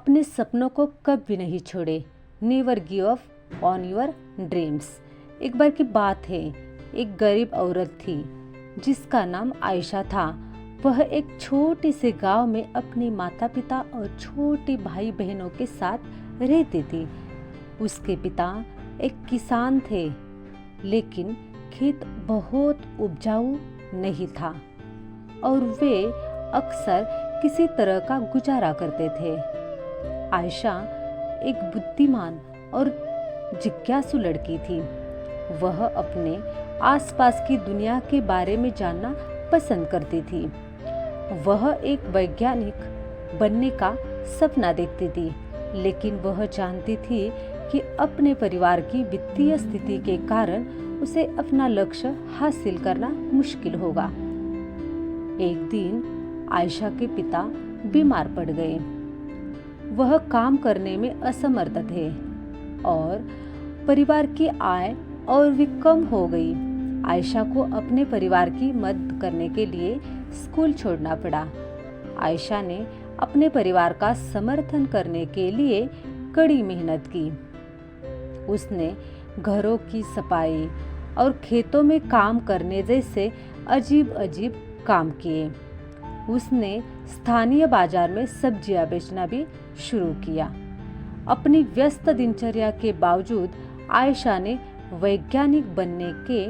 अपने सपनों को कभी नहीं छोड़े। Never give up on your dreams. एक बार की बात है, एक गरीब औरत थी जिसका नाम आयशा था। वह एक छोटे से गांव में अपने माता पिता और छोटे भाई बहनों के साथ रहती थी। उसके पिता एक किसान थे, लेकिन खेत बहुत उपजाऊ नहीं था और वे अक्सर किसी तरह का गुजारा करते थे। आयशा एक बुद्धिमान और जिज्ञासु लड़की थी। वह अपने आसपास की दुनिया के बारे में जानना पसंद करती थी। वह एक वैज्ञानिक बनने का सपना देखती थी, लेकिन वह जानती थी कि अपने परिवार की वित्तीय स्थिति के कारण उसे अपना लक्ष्य हासिल करना मुश्किल होगा। एक दिन आयशा के पिता बीमार पड़ गए। वह काम करने में असमर्थ थे और परिवार की आय और भी कम हो गई। आयशा को अपने परिवार की मदद करने के लिए स्कूल छोड़ना पड़ा। आयशा ने अपने परिवार का समर्थन करने के लिए कड़ी मेहनत की। उसने घरों की सफाई और खेतों में काम करने जैसे अजीब अजीब काम किए। उसने स्थानीय बाजार में सब्जियां बेचना भी शुरू किया। अपनी व्यस्त दिनचर्या के बावजूद आयशा ने वैज्ञानिक बनने के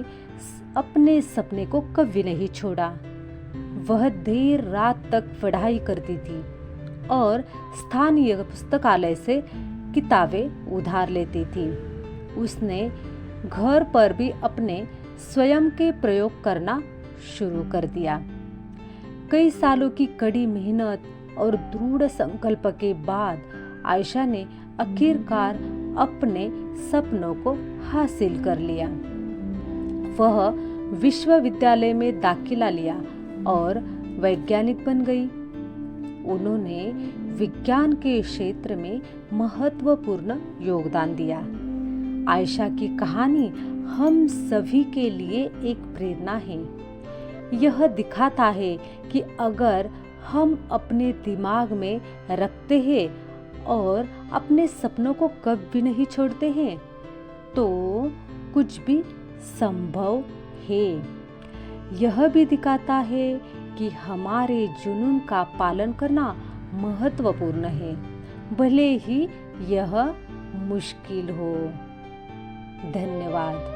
अपने सपने को कभी नहीं छोड़ा। वह देर रात तक पढ़ाई करती थी और स्थानीय पुस्तकालय से किताबें उधार लेती थी। उसने घर पर भी अपने स्वयं के प्रयोग करना शुरू कर दिया। कई सालों की कड़ी मेहनत और दृढ़ संकल्प के बाद आयशा ने आखिरकार अपने सपनों को हासिल कर लिया। वह विश्वविद्यालय में दाखिला लिया और वैज्ञानिक बन गई। उन्होंने विज्ञान के क्षेत्र में महत्वपूर्ण योगदान दिया। आयशा की कहानी हम सभी के लिए एक प्रेरणा है। यह दिखाता है कि अगर हम अपने दिमाग में रखते हैं और अपने सपनों को कभी नहीं छोड़ते हैं, तो कुछ भी संभव है। यह भी दिखाता है कि हमारे जुनून का पालन करना महत्वपूर्ण है, भले ही यह मुश्किल हो। धन्यवाद।